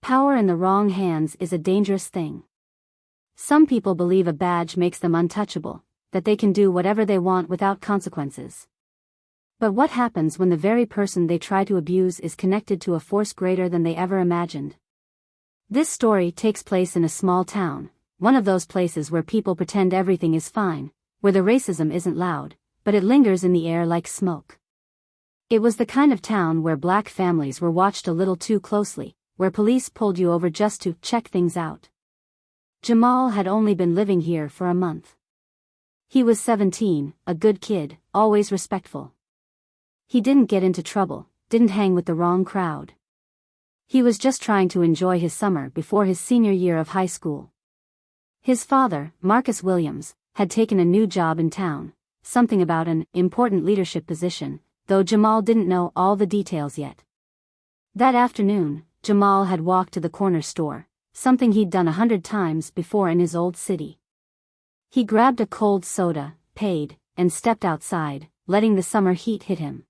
Power in the wrong hands is a dangerous thing. Some people believe a badge makes them untouchable, that they can do whatever they want without consequences. But what happens when the very person they try to abuse is connected to a force greater than they ever imagined? This story takes place in a small town, one of those places where people pretend everything is fine, where the racism isn't loud, but it lingers in the air like smoke. It was the kind of town where black families were watched a little too closely, where police pulled you over just to check things out. Jamal had only been living here for a month. He was 17, a good kid, always respectful. He didn't get into trouble, didn't hang with the wrong crowd. He was just trying to enjoy his summer before his senior year of high school. His father, Marcus Williams, had taken a new job in town, something about an important leadership position, though Jamal didn't know all the details yet. That afternoon, Jamal had walked to the corner store, something he'd done 100 times before in his old city. He grabbed a cold soda, paid, and stepped outside, letting the summer heat hit him.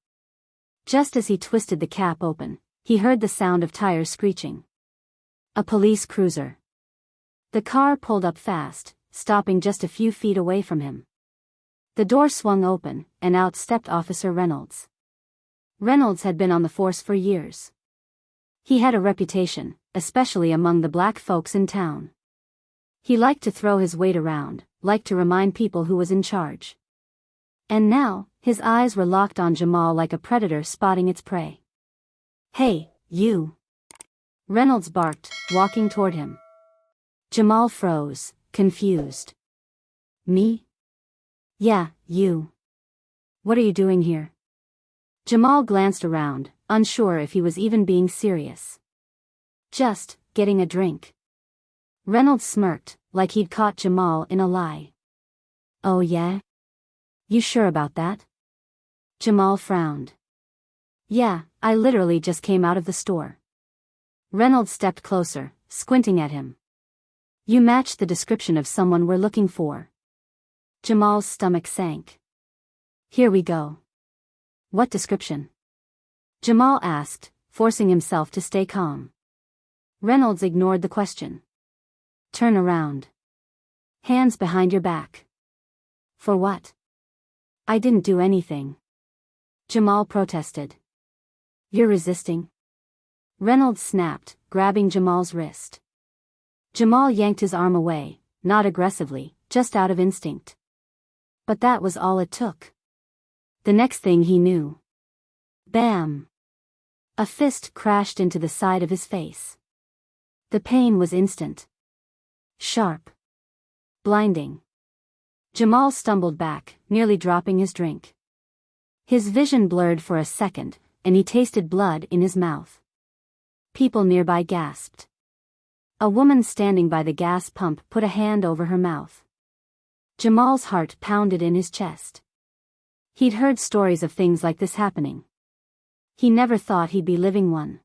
Just as he twisted the cap open, he heard the sound of tires screeching. A police cruiser. The car pulled up fast, stopping just a few feet away from him. The door swung open, and out stepped Officer Reynolds. Reynolds had been on the force for years. He had a reputation, especially among the black folks in town. He liked to throw his weight around, liked to remind people who was in charge. And now, his eyes were locked on Jamal like a predator spotting its prey. "Hey, you!" Reynolds barked, walking toward him. Jamal froze, confused. "Me?" "Yeah, you. What are you doing here?" Jamal glanced around, unsure if he was even being serious. "Just getting a drink." Reynolds smirked, like he'd caught Jamal in a lie. "Oh yeah? You sure about that?" Jamal frowned. "Yeah, I literally just came out of the store." Reynolds stepped closer, squinting at him. "You match the description of someone we're looking for." Jamal's stomach sank. "Here we go." "What description?" Jamal asked, forcing himself to stay calm. Reynolds ignored the question. "Turn around. Hands behind your back." "For what?" "I didn't do anything." Jamal protested. "You're resisting." Reynolds snapped, grabbing Jamal's wrist. Jamal yanked his arm away, not aggressively, just out of instinct. But that was all it took. The next thing he knew. Bam! A fist crashed into the side of his face. The pain was instant. Sharp. Blinding. Jamal stumbled back, nearly dropping his drink. His vision blurred for a second, and he tasted blood in his mouth. People nearby gasped. A woman standing by the gas pump put a hand over her mouth. Jamal's heart pounded in his chest. He'd heard stories of things like this happening. He never thought he'd be living one.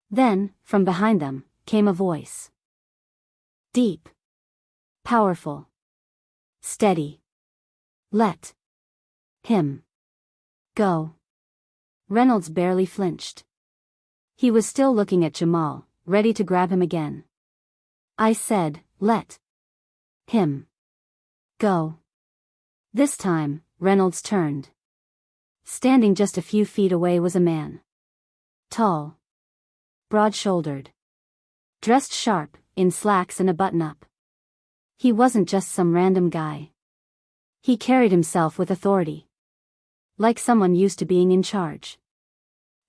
Then, from behind them, came a voice. Deep. Powerful. Steady. "Let him go." Reynolds barely flinched. He was still looking at Jamal, ready to grab him again. "I said, let him go." This time, Reynolds turned. Standing just a few feet away was a man. Tall. Broad-shouldered. Dressed sharp, in slacks and a button-up. He wasn't just some random guy. He carried himself with authority. Like someone used to being in charge.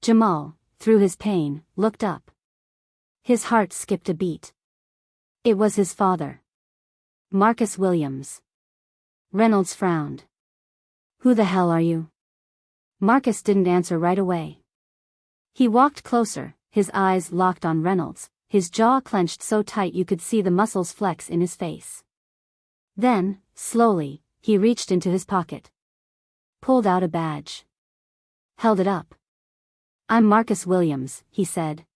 Jamal, through his pain, looked up. His heart skipped a beat. It was his father. Marcus Williams. Reynolds frowned. "Who the hell are you?" Marcus didn't answer right away. He walked closer, his eyes locked on Reynolds, his jaw clenched so tight you could see the muscles flex in his face. Then, slowly, he reached into his pocket. Pulled out a badge. Held it up. "I'm Marcus Williams," he said.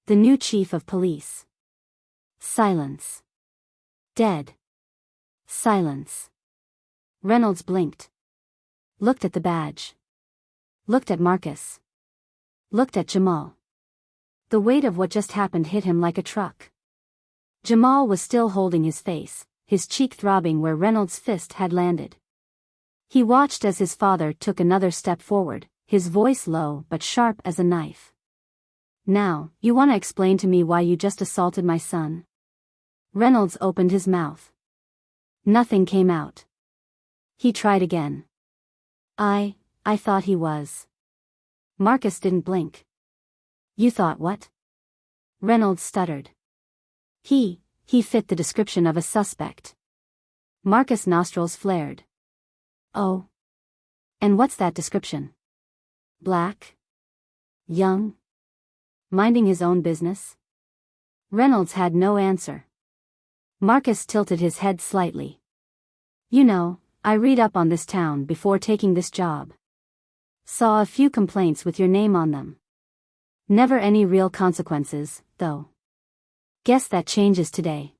"The new chief of police." Silence. Dead. Silence. Reynolds blinked. Looked at the badge. Looked at Marcus. Looked at Jamal. The weight of what just happened hit him like a truck. Jamal was still holding his face, his cheek throbbing where Reynolds' fist had landed. He watched as his father took another step forward, his voice low but sharp as a knife. "Now, you want to explain to me why you just assaulted my son?" Reynolds opened his mouth. Nothing came out. He tried again. I thought he was." Marcus didn't blink. "You thought what?" Reynolds stuttered. He fit the description of a suspect." Marcus' nostrils flared. "Oh. And what's that description? Black? Young? Minding his own business?" Reynolds had no answer. Marcus tilted his head slightly. "You know, I read up on this town before taking this job. Saw a few complaints with your name on them. Never any real consequences, though. Guess that changes today."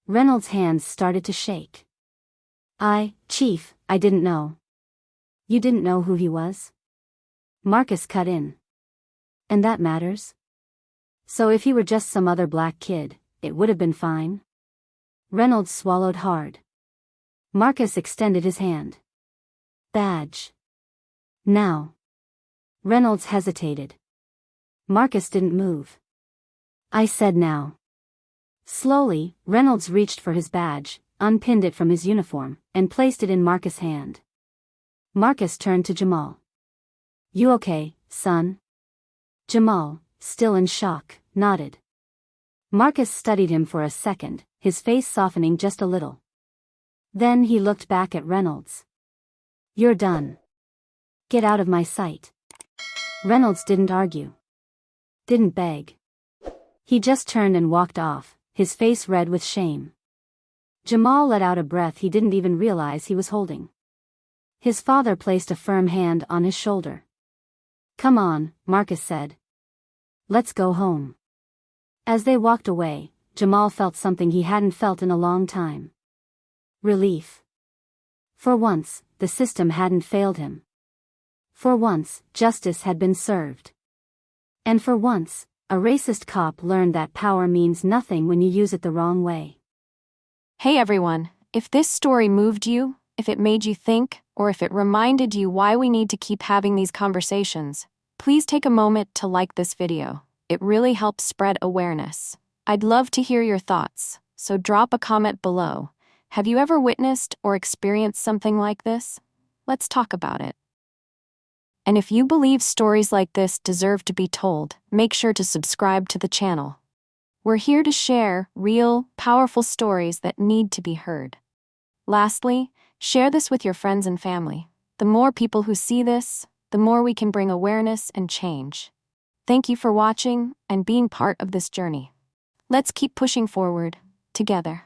Reynolds' hands started to shake. Chief, I didn't know." "You didn't know who he was?" Marcus cut in. "And that matters? So if he were just some other black kid, it would have been fine?" Reynolds swallowed hard. Marcus extended his hand. "Badge. Now." Reynolds hesitated. Marcus didn't move. "I said now." Slowly, Reynolds reached for his badge, unpinned it from his uniform, and placed it in Marcus' hand. Marcus turned to Jamal. "You okay, son?" Jamal, still in shock, nodded. Marcus studied him for a second, his face softening just a little. Then he looked back at Reynolds. "You're done. Get out of my sight." Reynolds didn't argue. Didn't beg. He just turned and walked off, his face red with shame. Jamal let out a breath he didn't even realize he was holding. His father placed a firm hand on his shoulder. "Come on," Marcus said. "Let's go home." As they walked away, Jamal felt something he hadn't felt in a long time. Relief. For once, the system hadn't failed him. For once, justice had been served. And for once, a racist cop learned that power means nothing when you use it the wrong way. Hey everyone, if this story moved you, if it made you think, or if it reminded you why we need to keep having these conversations, please take a moment to like this video. It really helps spread awareness. I'd love to hear your thoughts, so drop a comment below. Have you ever witnessed or experienced something like this? Let's talk about it. And if you believe stories like this deserve to be told, make sure to subscribe to the channel. We're here to share real, powerful stories that need to be heard. Lastly, share this with your friends and family. The more people who see this, the more we can bring awareness and change. Thank you for watching and being part of this journey. Let's keep pushing forward, together.